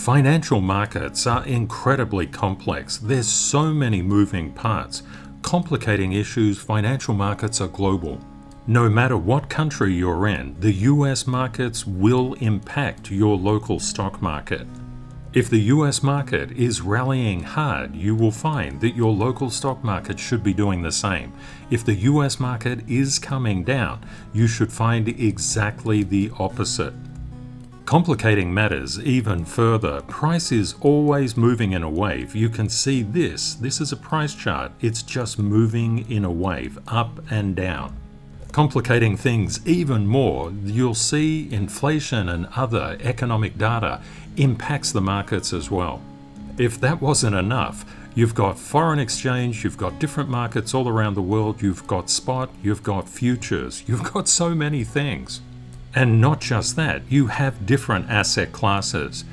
Financial markets are incredibly complex. There's so many moving parts. Complicating issues, financial markets are global. No matter what country you're in, the US markets will impact your local stock market. If the US market is rallying hard, you will find that your local stock market should be doing the same. If the US market is coming down, you should find exactly the opposite. Complicating matters even further, price is always moving in a wave. You can see this is a price chart. It's just moving in a wave, up and down. Complicating things even more, you'll see inflation and other economic data impacts the markets as well. If that wasn't enough, you've got foreign exchange, you've got different markets all around the world, you've got spot, you've got futures, you've got so many things. And not just that, you have different asset classes.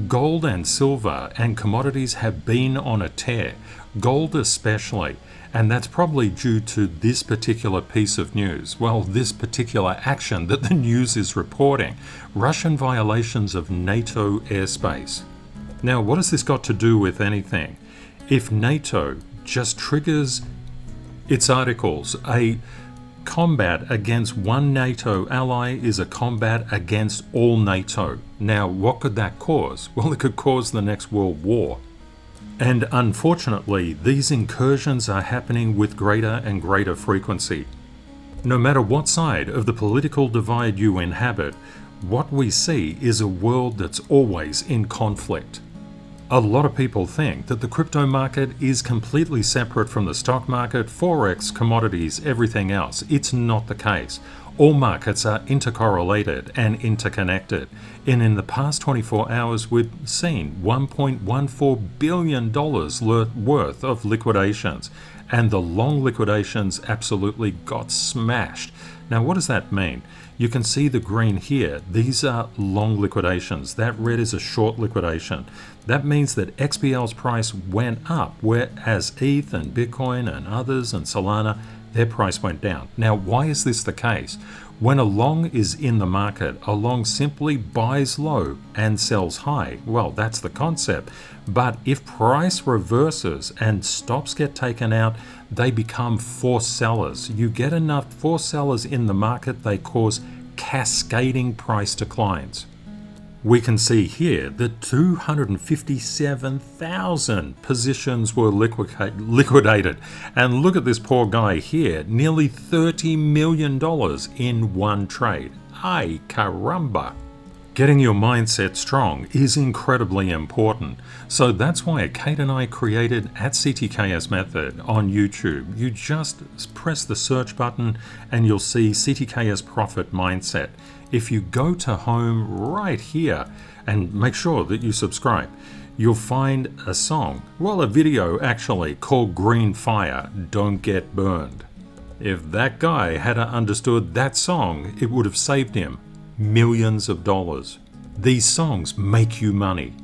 Gold and silver and commodities have been on a tear, gold especially, and that's probably due to this particular piece of news. Well, this particular action that the news is reporting, Russian violations of NATO airspace. Now, what has this got to do with anything? If NATO just triggers its articles, a combat against one NATO ally is a combat against all NATO. Now, what could that cause? Well, it could cause the next world war. And unfortunately, these incursions are happening with greater and greater frequency. No matter what side of the political divide you inhabit, what we see is a world that's always in conflict. A lot of people think that the crypto market is completely separate from the stock market, Forex, commodities, everything else. It's not the case. All markets are intercorrelated and interconnected. And in the past 24 hours, we've seen $1.14 billion worth of liquidations. And the long liquidations absolutely got smashed. Now, what does that mean? You can see the green here. These are long liquidations. That red is a short liquidation. That means that XBL's price went up, whereas ETH and Bitcoin and others and Solana, their price went down. Now, why is this the case? When a long is in the market, a long simply buys low and sells high. Well, that's the concept. But if price reverses and stops get taken out, they become forced sellers. You get enough forced sellers in the market, they cause cascading price declines. We can see here that 257,000 positions were liquidated. And look at this poor guy here, nearly $30 million in one trade. Ay caramba! Getting your mindset strong is incredibly important. So that's why Kate and I created at CTKS Method on YouTube. You just press the search button and you'll see CTKS Profit Mindset. If you go to home right here and make sure that you subscribe, you'll find a song, well, a video actually, called Green Fire, Don't Get Burned. If that guy had understood that song, it would have saved him millions of dollars. These songs make you money.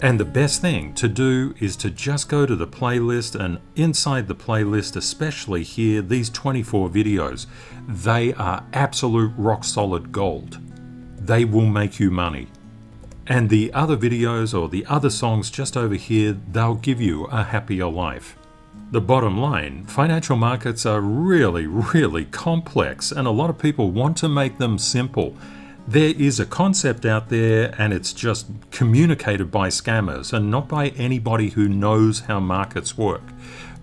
And the best thing to do is to just go to the playlist, and inside the playlist, especially here, these 24 videos, they are absolute rock solid gold. They will make you money. And the other videos or the other songs just over here, they'll give you a happier life. The bottom line, financial markets are really, really complex, and a lot of people want to make them simple. There is a concept out there and it's just communicated by scammers and not by anybody who knows how markets work,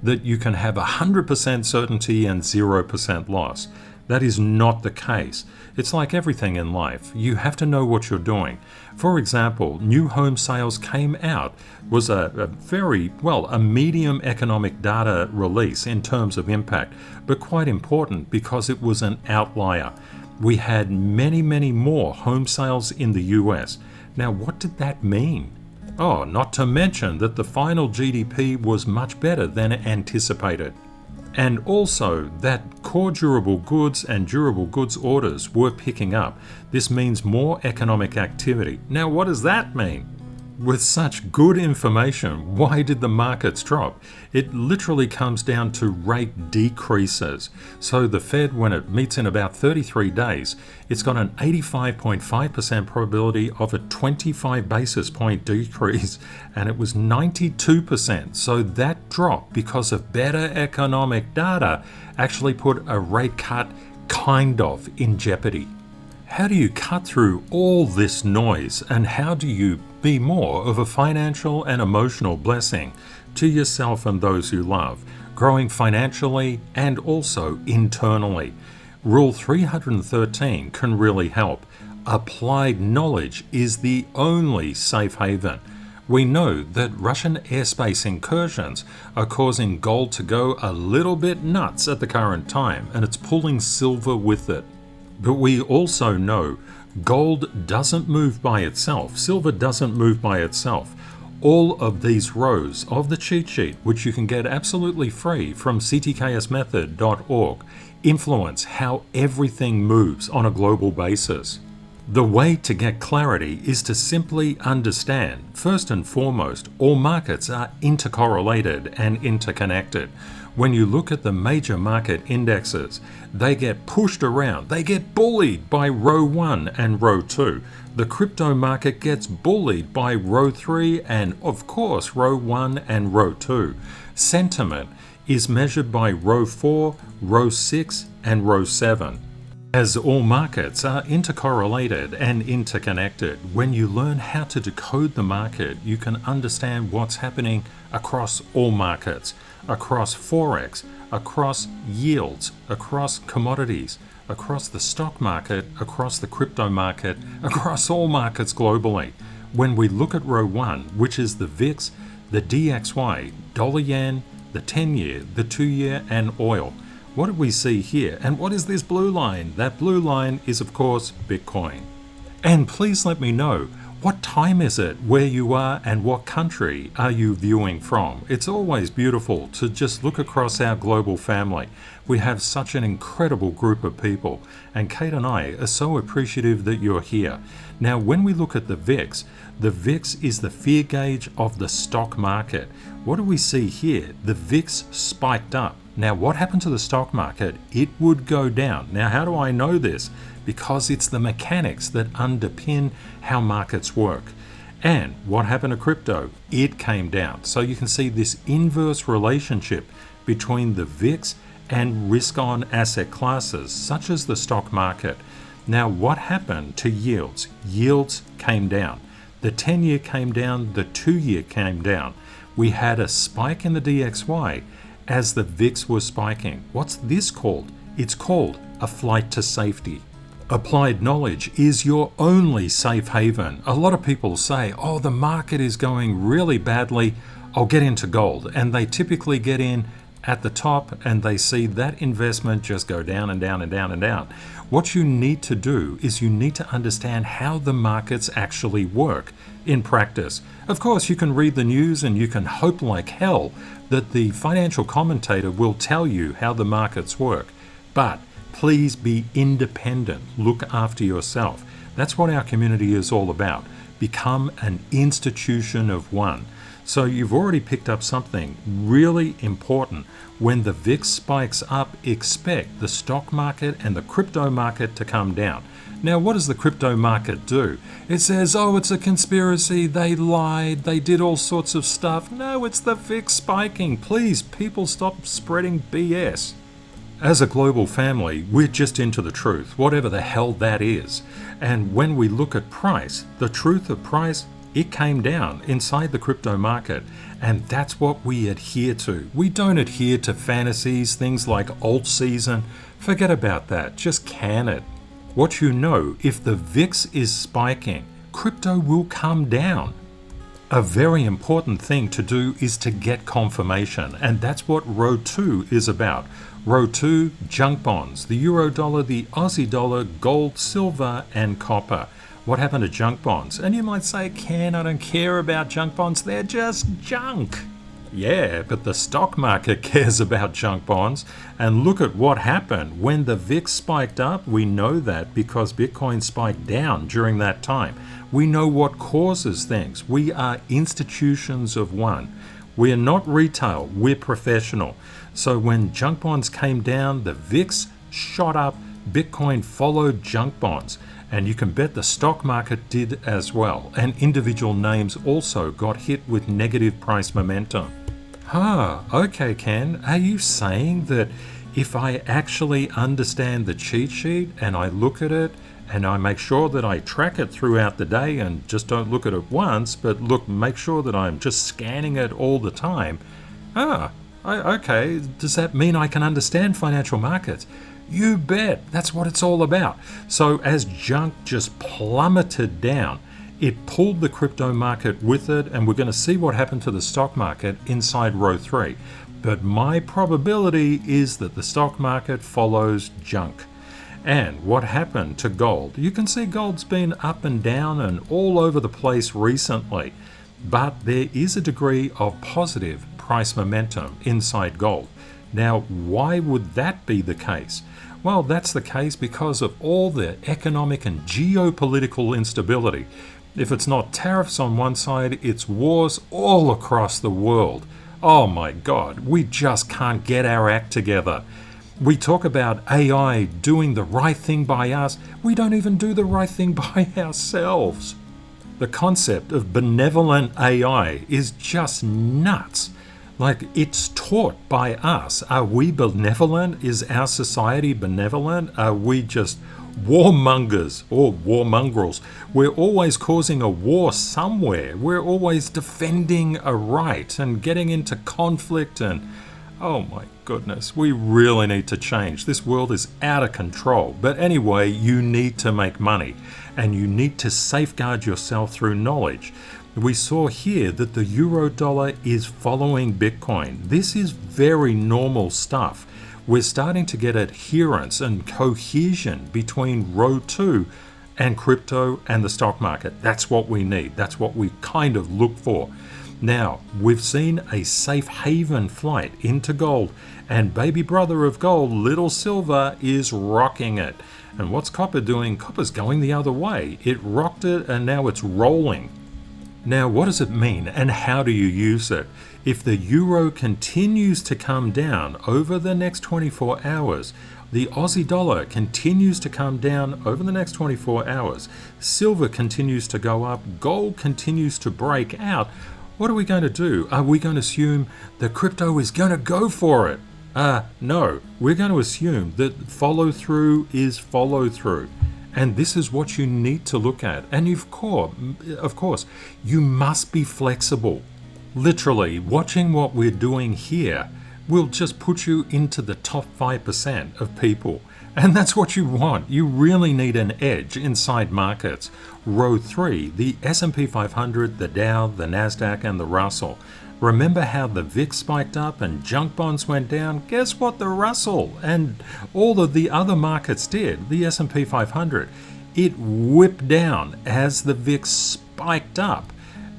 that you can have 100% certainty and 0% loss. That is not the case. It's like everything in life. You have to know what you're doing. For example, new home sales came out, was a medium economic data release in terms of impact, but quite important because it was an outlier. We had many, many more home sales in the US. Now, what did that mean? Oh, not to mention that the final GDP was much better than anticipated. And also that core durable goods and durable goods orders were picking up. This means more economic activity. Now, what does that mean? With such good information, why did the markets drop? It literally comes down to rate decreases. So the Fed, when it meets in about 33 days, it's got an 85.5% probability of a 25 basis point decrease, and it was 92%. So that drop, because of better economic data, actually put a rate cut kind of in jeopardy. How do you cut through all this noise, and how do you be more of a financial and emotional blessing to yourself and those you love, growing financially and also internally? Rule 313 can really help. Applied knowledge is the only safe haven. We know that Russian airspace incursions are causing gold to go a little bit nuts at the current time, and it's pulling silver with it. But we also know gold doesn't move by itself. Silver doesn't move by itself. All of these rows of the cheat sheet, which you can get absolutely free from ctksmethod.org, influence how everything moves on a global basis. The way to get clarity is to simply understand, first and foremost, all markets are intercorrelated and interconnected. When you look at the major market indexes, they get pushed around, they get bullied by row 1 and row 2. The crypto market gets bullied by row 3 and, of course, row 1 and row 2. Sentiment is measured by row 4, row 6, and row 7. As all markets are intercorrelated and interconnected, when you learn how to decode the market, you can understand what's happening across all markets, across Forex, across yields, across commodities, across the stock market, across the crypto market, across all markets globally. When we look at row 1, which is the VIX, the DXY, dollar yen, the 10-year, the 2-year, and oil, what do we see here? And what is this blue line? That blue line is, of course, Bitcoin. And please let me know, what time is it where you are and what country are you viewing from? It's always beautiful to just look across our global family. We have such an incredible group of people, and Kate and I are so appreciative that you're here. Now, when we look at the VIX is the fear gauge of the stock market. What do we see here? The VIX spiked up. Now, what happened to the stock market? It would go down. Now, how do I know this? Because it's the mechanics that underpin how markets work. And what happened to crypto? It came down. So you can see this inverse relationship between the VIX and risk-on asset classes, such as the stock market. Now, what happened to yields? Yields came down. The 10-year came down, the 2-year came down. We had a spike in the DXY as the VIX was spiking. What's this called? It's called a flight to safety. Applied knowledge is your only safe haven. A lot of people say, oh, the market is going really badly, I'll get into gold. And they typically get in at the top and they see that investment just go down and down and down and down. What you need to do is you need to understand how the markets actually work in practice. Of course, you can read the news and you can hope like hell that the financial commentator will tell you how the markets work. But please be independent. Look after yourself. That's what our community is all about. Become an institution of one. So you've already picked up something really important. When the VIX spikes up, expect the stock market and the crypto market to come down. Now, what does the crypto market do? It says, oh, it's a conspiracy, they lied, they did all sorts of stuff. No, it's the VIX spiking. Please, people, stop spreading BS. As a global family, we're just into the truth, whatever the hell that is. And when we look at price, the truth of price, it came down inside the crypto market, and that's what we adhere to. We don't adhere to fantasies, things like alt season. Forget about that, just can it. What you know, if the VIX is spiking, crypto will come down. A very important thing to do is to get confirmation, and that's what row 2 is about. Row 2, junk bonds, the euro dollar, the Aussie dollar, gold, silver, and copper. What happened to junk bonds? And you might say, Ken, I don't care about junk bonds, they're just junk. Yeah, but the stock market cares about junk bonds. And look at what happened. When the VIX spiked up, we know that because Bitcoin spiked down during that time. We know what causes things. We are institutions of one. We are not retail, we're professional. So when junk bonds came down, the VIX shot up, Bitcoin followed junk bonds. And you can bet the stock market did as well. And individual names also got hit with negative price momentum. Okay, Ken, are you saying that if I actually understand the cheat sheet and I look at it and I make sure that I track it throughout the day and just don't look at it once, but make sure that I'm just scanning it all the time? Okay, does that mean I can understand financial markets? You bet, that's what it's all about. So as junk just plummeted down, it pulled the crypto market with it, and we're going to see what happened to the stock market inside row 3. But my probability is that the stock market follows junk. And what happened to gold? You can see gold's been up and down and all over the place recently, but there is a degree of positive price momentum inside gold. Now, why would that be the case? Well, that's the case because of all the economic and geopolitical instability. If it's not tariffs on one side, it's wars all across the world. Oh my God, we just can't get our act together. We talk about AI doing the right thing by us. We don't even do the right thing by ourselves. The concept of benevolent AI is just nuts. Like, it's taught by us. Are we benevolent? Is our society benevolent? Are we just warmongers or warmongrels? We're always causing a war somewhere. We're always defending a right and getting into conflict, and oh my goodness, we really need to change. This world is out of control. But anyway, you need to make money and you need to safeguard yourself through knowledge. We saw here that the euro dollar is following Bitcoin. This is very normal stuff. We're starting to get adherence and cohesion between row 2 and crypto and the stock market. That's what we need. That's what we kind of look for. Now, we've seen a safe haven flight into gold, and baby brother of gold, little silver, is rocking it. And what's copper doing? Copper's going the other way. It rocked it and now it's rolling. Now, what does it mean and how do you use it? If the euro continues to come down over the next 24 hours, the Aussie dollar continues to come down over the next 24 hours, silver continues to go up, gold continues to break out, what are we going to do? Are we going to assume that crypto is going to go for it? No, we're going to assume that follow through is follow through. And this is what you need to look at. And of course, you must be flexible. Literally, watching what we're doing here will just put you into the top 5% of people. And that's what you want. You really need an edge inside markets. Row 3, the S&P 500, the Dow, the Nasdaq, and the Russell. Remember how the VIX spiked up and junk bonds went down? Guess what the Russell and all of the other markets did, the S&P 500? It whipped down as the VIX spiked up.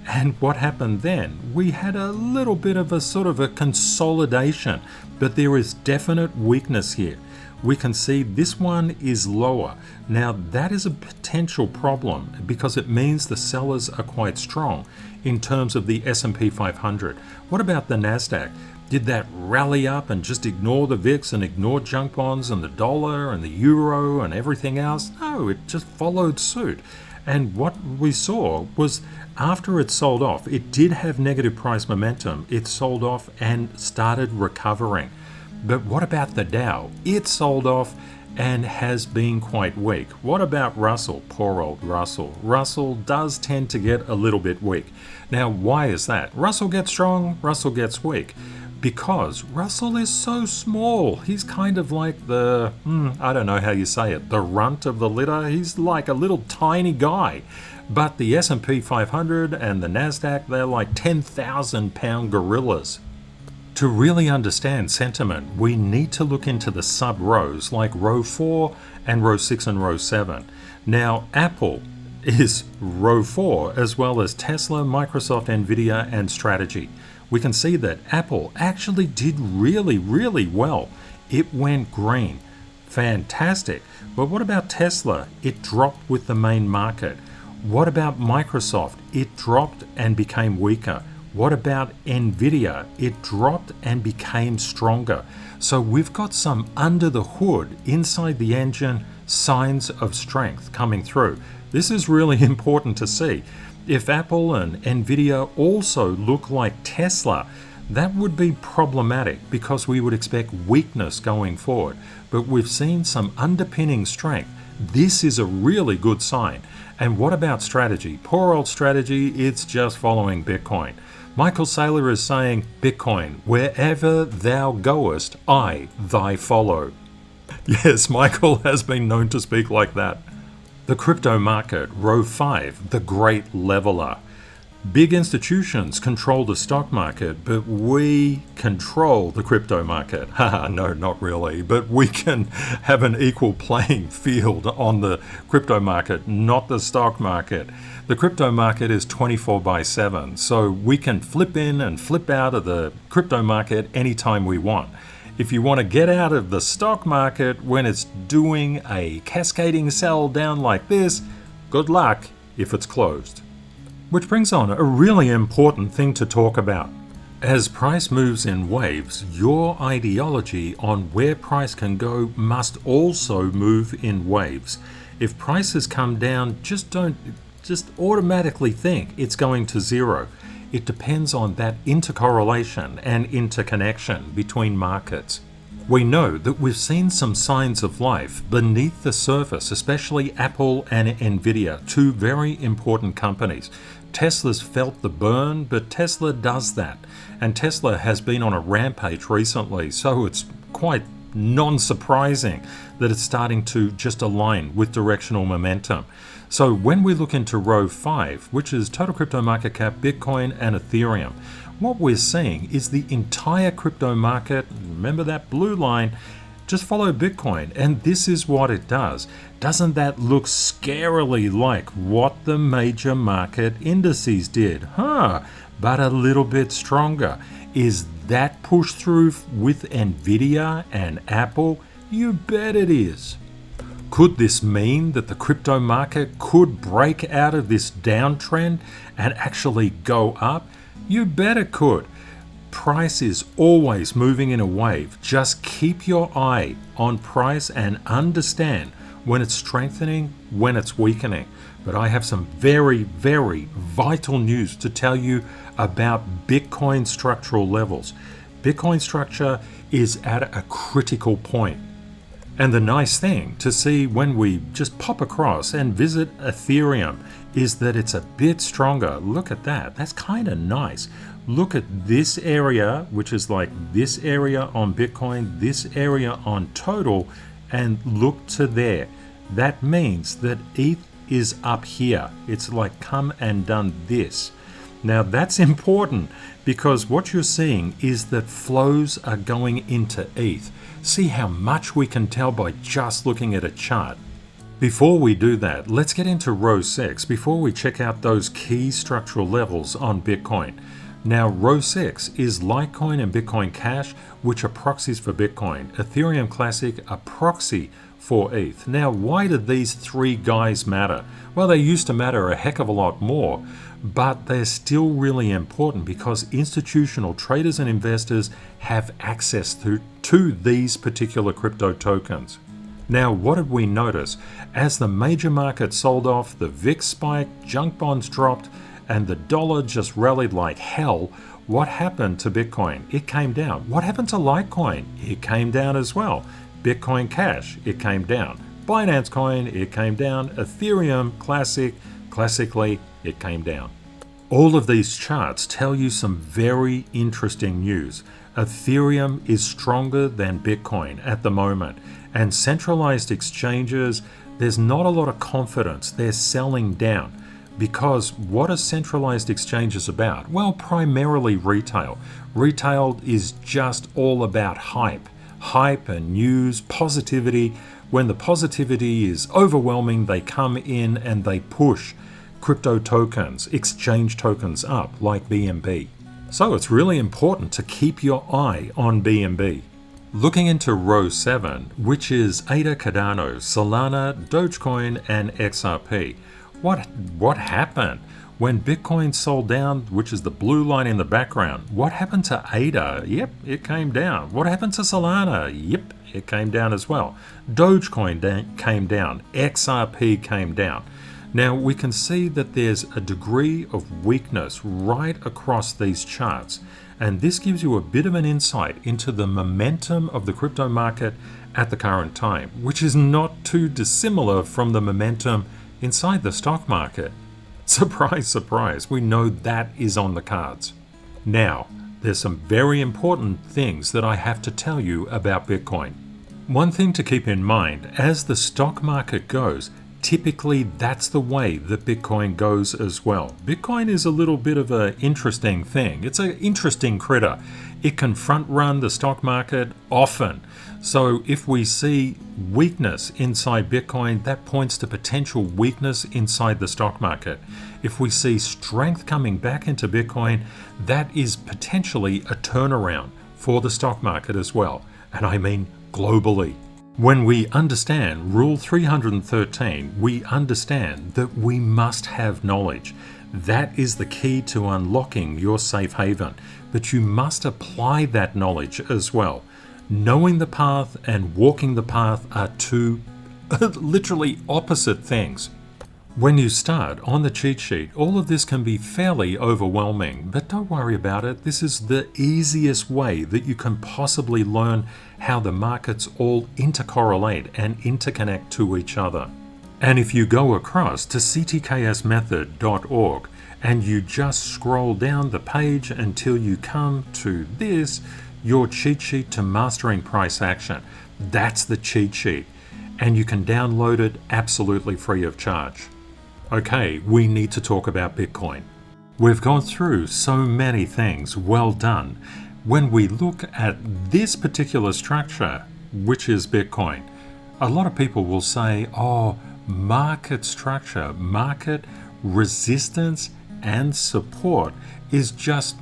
And what happened then? We had a little bit of a sort of a consolidation, but there is definite weakness here. We can see this one is lower. Now that is a potential problem because it means the sellers are quite strong in terms of the S&P 500. What about the Nasdaq? Did that rally up and just ignore the VIX and ignore junk bonds and the dollar and the euro and everything else? No, it just followed suit. And what we saw was after it sold off, it did have negative price momentum. It sold off and started recovering. But what about the Dow? It sold off and has been quite weak. What about Russell? Poor old Russell. Russell does tend to get a little bit weak. Now, why is that? Russell gets strong, Russell gets weak. Because Russell is so small. He's kind of like the, I don't know how you say it, the runt of the litter. He's like a little tiny guy. But the S&P 500 and the Nasdaq, they're like 10,000 pound gorillas. To really understand sentiment, we need to look into the sub-rows like row 4 and row 6 and row 7. Now, Apple is row 4 as well as Tesla, Microsoft, Nvidia, and Strategy. we can see that Apple actually did really, really well. It went green. Fantastic. But what about Tesla? It dropped with the main market. What about Microsoft? It dropped and became weaker. What about Nvidia? It dropped and became stronger. So we've got some under the hood, inside the engine, signs of strength coming through. This is really important to see. If Apple and Nvidia also look like Tesla, that would be problematic because we would expect weakness going forward. But we've seen some underpinning strength. This is a really good sign. And what about strategy? Poor old strategy, it's just following Bitcoin. Michael Saylor is saying, Bitcoin, wherever thou goest, I thy follow. Yes, Michael has been known to speak like that. The crypto market, row 5, the great leveler. Big institutions control the stock market, but we control the crypto market. Haha, no, not really. But we can have an equal playing field on the crypto market, not the stock market. The crypto market is 24/7, so we can flip in and flip out of the crypto market anytime we want. If you want to get out of the stock market when it's doing a cascading sell down like this, good luck if it's closed. Which brings on a really important thing to talk about. As price moves in waves, your ideology on where price can go must also move in waves. If prices come down, just automatically think it's going to zero. It depends on that intercorrelation and interconnection between markets. We know that we've seen some signs of life beneath the surface, especially Apple and Nvidia, two very important companies. Tesla's felt the burn, but Tesla does that. And Tesla has been on a rampage recently, so it's quite non-surprising that it's starting to just align with directional momentum. So when we look into row 5, which is total crypto market cap, Bitcoin and Ethereum, what we're seeing is the entire crypto market, remember that blue line, just follow Bitcoin, and this is what it does. Doesn't that look scarily like what the major market indices did? But a little bit stronger. Is that push through with Nvidia and Apple? You bet it is. Could this mean that the crypto market could break out of this downtrend and actually go up? You bet it could. Price is always moving in a wave. Just keep your eye on price and understand when it's strengthening, when it's weakening. But I have some very, very vital news to tell you about Bitcoin structural levels. Bitcoin structure is at a critical point. And the nice thing to see when we just pop across and visit Ethereum is that it's a bit stronger. Look at that. That's kind of nice. Look at this area, which is like this area on Bitcoin, this area on total, and look to there. That means that ETH is up here. It's like come and done this. Now that's important because what you're seeing is that flows are going into ETH. See how much we can tell by just looking at a chart. Before we do that, let's get into row 6 before we check out those key structural levels on Bitcoin. Now, row 6 is Litecoin and Bitcoin Cash, which are proxies for Bitcoin. Ethereum Classic, a proxy for ETH. Now, why do these three guys matter? Well, they used to matter a heck of a lot more, but they're still really important because institutional traders and investors have access to these particular crypto tokens. Now, what did we notice? As the major market sold off, the VIX spiked, junk bonds dropped, and the dollar just rallied like hell. What happened to Bitcoin? It came down. What happened to Litecoin? It came down as well. Bitcoin Cash, it came down. Binance Coin, it came down. Ethereum Classic, classically, it came down. All of these charts tell you some very interesting news. Ethereum is stronger than Bitcoin at the moment, and centralized exchanges, there's not a lot of confidence. They're selling down. Because what are centralized exchanges about? Well, primarily retail. Retail is just all about hype. Hype and news, positivity. When the positivity is overwhelming, they come in and they push crypto tokens, exchange tokens up like BNB. So it's really important to keep your eye on BNB. Looking into row 7, which is ADA, Cardano, Solana, Dogecoin, and XRP. What happened? When Bitcoin sold down, which is the blue line in the background, what happened to ADA? Yep, it came down. What happened to Solana? Yep, it came down as well. Dogecoin came down. XRP came down. Now we can see that there's a degree of weakness right across these charts, and this gives you a bit of an insight into the momentum of the crypto market at the current time, which is not too dissimilar from the momentum inside the stock market. Surprise, surprise, we know that is on the cards. Now, there's some very important things that I have to tell you about Bitcoin. One thing to keep in mind, as the stock market goes, typically that's the way that Bitcoin goes as well. Bitcoin is a little bit of an interesting thing. It's an interesting critter. It can front run the stock market often. So if we see weakness inside Bitcoin, that points to potential weakness inside the stock market. If we see strength coming back into Bitcoin, that is potentially a turnaround for the stock market as well. And I mean globally. When we understand Rule 313, we understand that we must have knowledge. That is the key to unlocking your safe haven, but you must apply that knowledge as well. Knowing the path and walking the path are two literally opposite things. When you start on the cheat sheet, all of this can be fairly overwhelming, but don't worry about it. This is the easiest way that you can possibly learn how the markets all intercorrelate and interconnect to each other. And if you go across to ctksmethod.org and you just scroll down the page until you come to this, your cheat sheet to mastering price action. That's the cheat sheet, and you can download it absolutely free of charge. Okay, we need to talk about Bitcoin. We've gone through so many things, well done. When we look at this particular structure, which is Bitcoin, a lot of people will say, oh, market structure, market resistance and support is just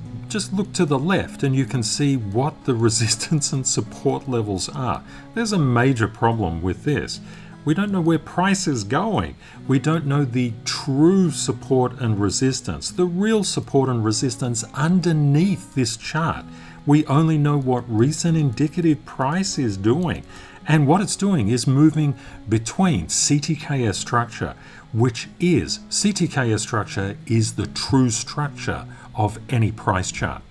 look to the left and you can see what the resistance and support levels are. There's a major problem with this. We don't know where price is going. We don't know the true support and resistance, the real support and resistance underneath this chart. We only know what recent indicative price is doing. And what it's doing is moving between CTKS structure, which is, CTKS structure is the true structure of any price chart.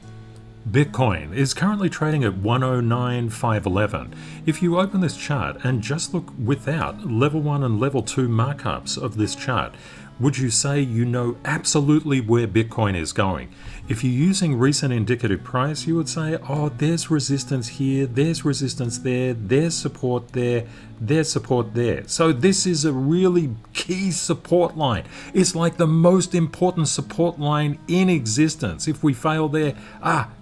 Bitcoin is currently trading at 109,511. If you open this chart and just look without level 1 and level 2 markups of this chart, would you say you know absolutely where Bitcoin is going? If you're using recent indicative price, you would say, oh, there's resistance here, there's resistance there, there's support there, there's support there. So this is a really key support line. It's like the most important support line in existence. If we fail there,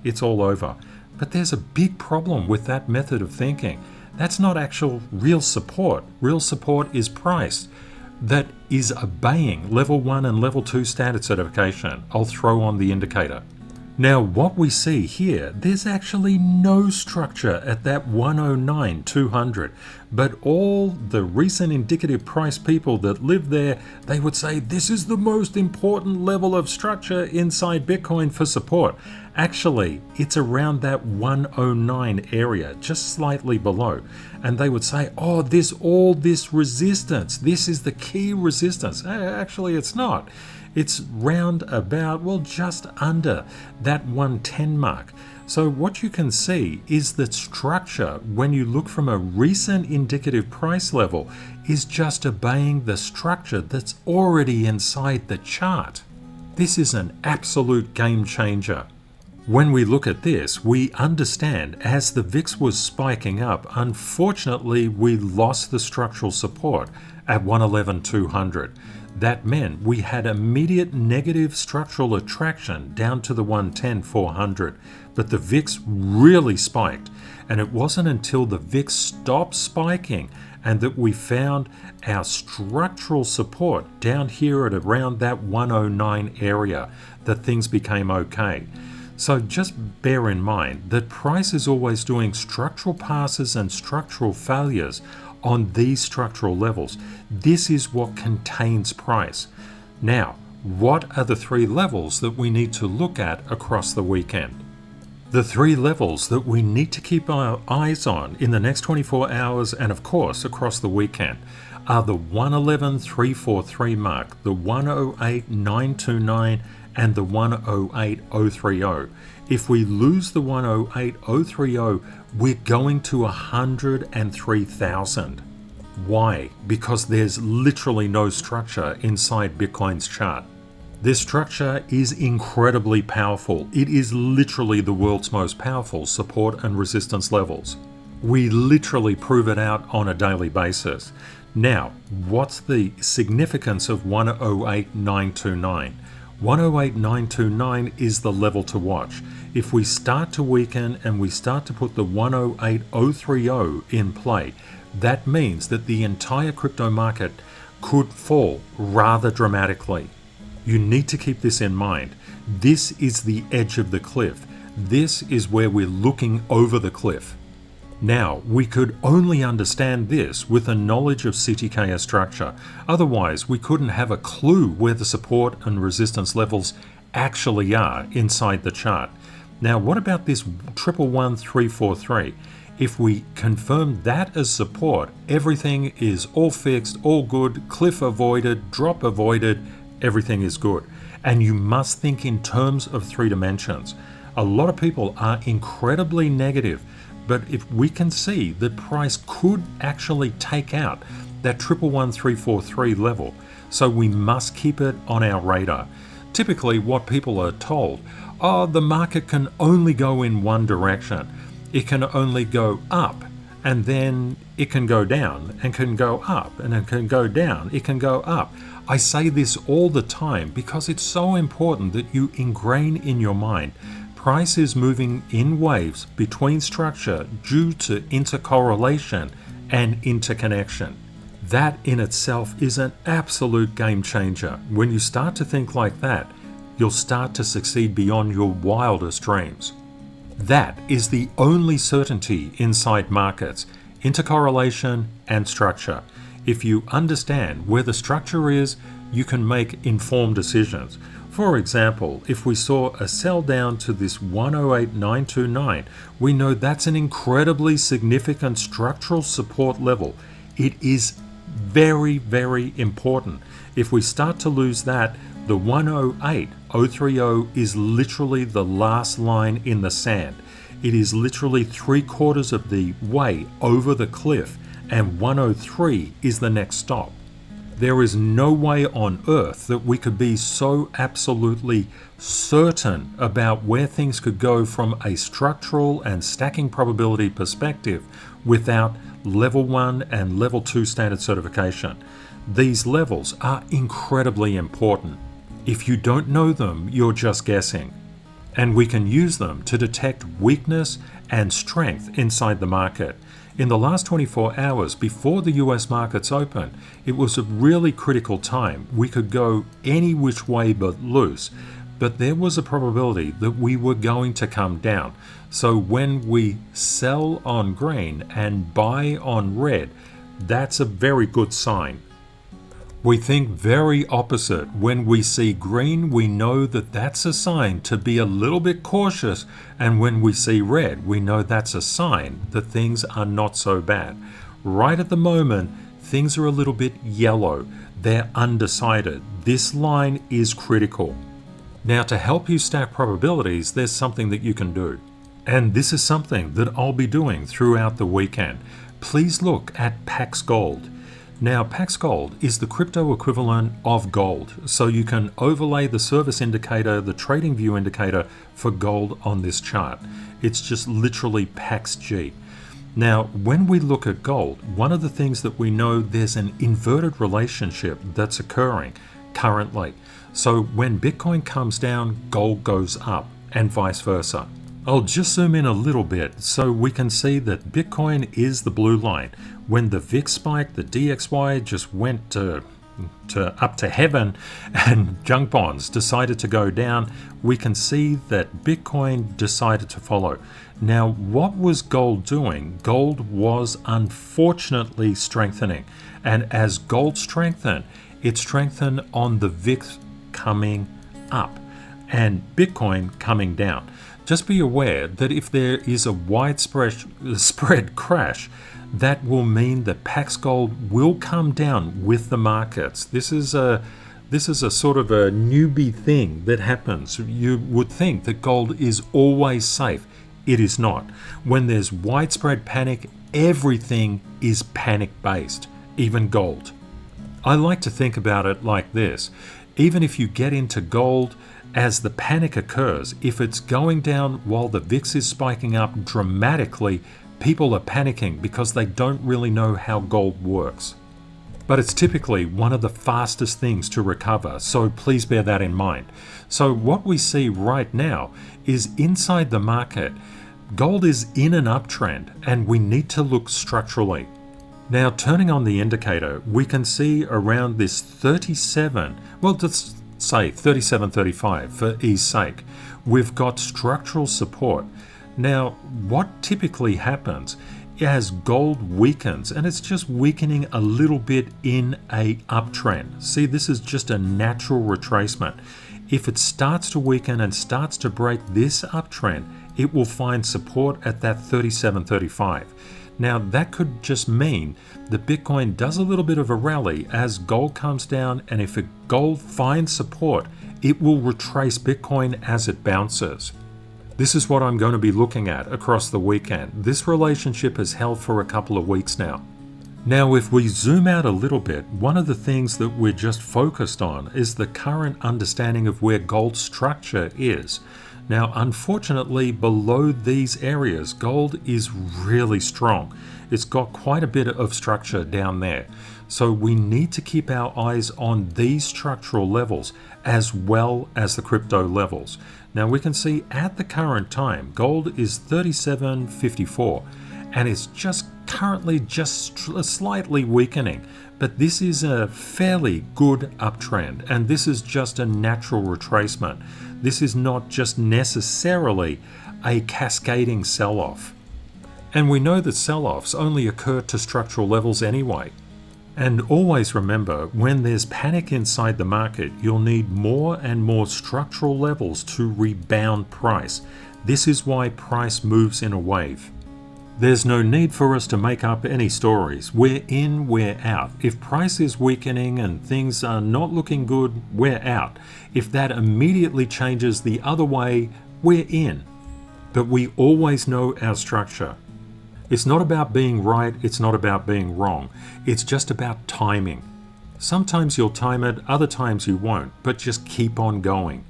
it's all over. But there's a big problem with that method of thinking. That's not actual real support. Real support is price that is obeying level 1 and level 2 standard certification. I'll throw on the indicator. Now what we see here, there's actually no structure at that 109,200, but all the recent indicative price people that live there, they would say this is the most important level of structure inside Bitcoin for support. Actually, it's around that 109 area, just slightly below. And they would say, oh, all this resistance, this is the key resistance. Actually, it's not. It's round about, well, just under that 110 mark. So what you can see is that structure, when you look from a recent indicative price level, is just obeying the structure that's already inside the chart. This is an absolute game changer. When we look at this, we understand as the VIX was spiking up, unfortunately, we lost the structural support at 111,200. That meant we had immediate negative structural attraction down to the 110,400, but the VIX really spiked, and it wasn't until the VIX stopped spiking and that we found our structural support down here at around that 109 area that things became okay. So just bear in mind that price is always doing structural passes and structural failures on these structural levels. This is what contains price. Now, what are the three levels that we need to look at across the weekend? The three levels that we need to keep our eyes on in the next 24 hours and of course across the weekend are the 111.343 mark, the 108.929 and the 108.030. If we lose the 108.030, we're going to 103,000. Why? Because there's literally no structure inside Bitcoin's chart. This structure is incredibly powerful. It is literally the world's most powerful support and resistance levels. We literally prove it out on a daily basis. Now, what's the significance of 108.929? 108.929 is the level to watch. If we start to weaken and we start to put the 108.030 in play, that means that the entire crypto market could fall rather dramatically. You need to keep this in mind. This is the edge of the cliff. This is where we're looking over the cliff. Now, we could only understand this with a knowledge of CTKS structure. Otherwise, we couldn't have a clue where the support and resistance levels actually are inside the chart. Now, what about this 111.343? If we confirm that as support, everything is all fixed, all good, cliff avoided, drop avoided, everything is good. And you must think in terms of three dimensions. A lot of people are incredibly negative, but if we can see that price could actually take out that 111.343 level, so we must keep it on our radar. Typically what people are told, the market can only go in one direction. It can only go up, and then it can go down, and can go up, and it can go down, it can go up. I say this all the time because it's so important that you ingrain in your mind. Price is moving in waves between structure due to intercorrelation and interconnection. That in itself is an absolute game changer. When you start to think like that, you'll start to succeed beyond your wildest dreams. That is the only certainty inside markets, intercorrelation and structure. If you understand where the structure is, you can make informed decisions. For example, if we saw a sell down to this 108.929, we know that's an incredibly significant structural support level. It is very, very important. If we start to lose that, the 108.030 is literally the last line in the sand. It is literally 3/4 of the way over the cliff, and 103 is the next stop. There is no way on earth that we could be so absolutely certain about where things could go from a structural and stacking probability perspective without level 1 and level 2 standard certification. These levels are incredibly important. If you don't know them, you're just guessing. And we can use them to detect weakness and strength inside the market. In the last 24 hours before the US markets open, it was a really critical time. We could go any which way but loose, but there was a probability that we were going to come down. So when we sell on green and buy on red, that's a very good sign. We think very opposite. When we see green, we know that that's a sign to be a little bit cautious, and when we see red, we know that's a sign that things are not so bad. Right at the moment, things are a little bit yellow. They're undecided. This line is critical. Now, to help you stack probabilities, there's something that you can do. And this is something that I'll be doing throughout the weekend. Please look at Pax Gold. Now, Pax Gold is the crypto equivalent of gold, so you can overlay the service indicator, the trading view indicator for gold on this chart. It's just literally Pax G. Now, when we look at gold, one of the things that we know, there's an inverted relationship that's occurring currently. So when Bitcoin comes down, gold goes up, and vice versa. I'll just zoom in a little bit so we can see that Bitcoin is the blue line. When the VIX spiked, the DXY just went to, up to heaven and junk bonds decided to go down, we can see that Bitcoin decided to follow. Now, what was gold doing? Gold was unfortunately strengthening. And as gold strengthened, it strengthened on the VIX coming up and Bitcoin coming down. Just be aware that if there is a widespread crash, that will mean that Pax Gold will come down with the markets. This is a sort of a newbie thing that happens. You would think that gold is always safe. It is not. When there's widespread panic, everything is panic-based, even gold. I like to think about it like this. Even if you get into gold, as the panic occurs, if it's going down while the VIX is spiking up dramatically, people are panicking because they don't really know how gold works. But it's typically one of the fastest things to recover, so please bear that in mind. So what we see right now is inside the market, gold is in an uptrend and we need to look structurally. Now, turning on the indicator, we can see around this 37, well, let's say 37.35 for ease sake, we've got structural support. Now, what typically happens as gold weakens, and it's just weakening a little bit in a uptrend. See, this is just a natural retracement. If it starts to weaken and starts to break this uptrend, it will find support at that 37.35. Now, that could just mean that Bitcoin does a little bit of a rally as gold comes down, and if gold finds support, it will retrace Bitcoin as it bounces. This is what I'm going to be looking at across the weekend. This relationship has held for a couple of weeks now. Now, if we zoom out a little bit, one of the things that we're just focused on is the current understanding of where gold's structure is. Now, unfortunately, below these areas, gold is really strong. It's got quite a bit of structure down there. So we need to keep our eyes on these structural levels as well as the crypto levels. Now, we can see at the current time, gold is 37.54 and it's just currently just slightly weakening. But this is a fairly good uptrend, and this is just a natural retracement. This is not just necessarily a cascading sell-off. And we know that sell-offs only occur to structural levels anyway. And always remember, when there's panic inside the market, you'll need more and more structural levels to rebound price. This is why price moves in a wave. There's no need for us to make up any stories. We're in, we're out. If price is weakening and things are not looking good, we're out. If that immediately changes the other way, we're in. But we always know our structure. It's not about being right, it's not about being wrong. It's just about timing. Sometimes you'll time it, other times you won't, but just keep on going.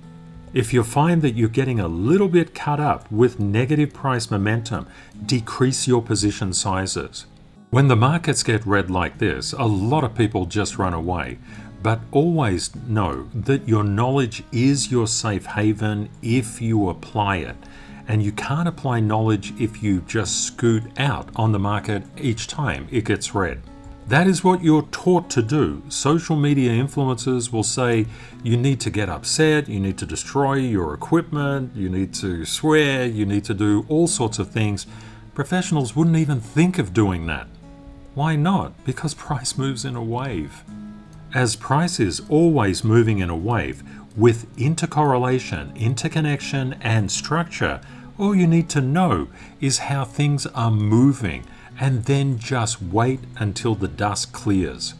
If you find that you're getting a little bit cut up with negative price momentum, decrease your position sizes. When the markets get red like this, a lot of people just run away. But always know that your knowledge is your safe haven if you apply it. And you can't apply knowledge if you just scoot out on the market each time it gets red. That is what you're taught to do. Social media influencers will say you need to get upset, you need to destroy your equipment, you need to swear, you need to do all sorts of things. Professionals wouldn't even think of doing that. Why not? Because price moves in a wave. As price is always moving in a wave, with intercorrelation, interconnection, and structure, all you need to know is how things are moving, and then just wait until the dust clears.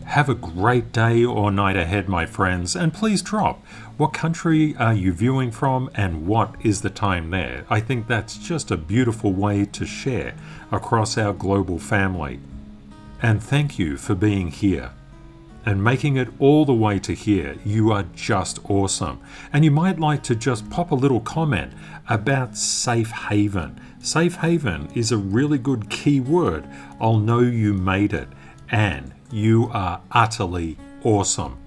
Have a great day or night ahead, my friends, and please drop what country are you viewing from and what is the time there. I think that's just a beautiful way to share across our global family. And thank you for being here and making it all the way to here. You are just awesome. And you might like to just pop a little comment about safe haven. Safe haven is a really good key word. I'll know you made it, and you are utterly awesome.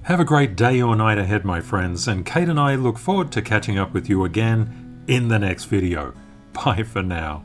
Have a great day or night ahead, my friends, and Kate and I look forward to catching up with you again in the next video. Bye for now.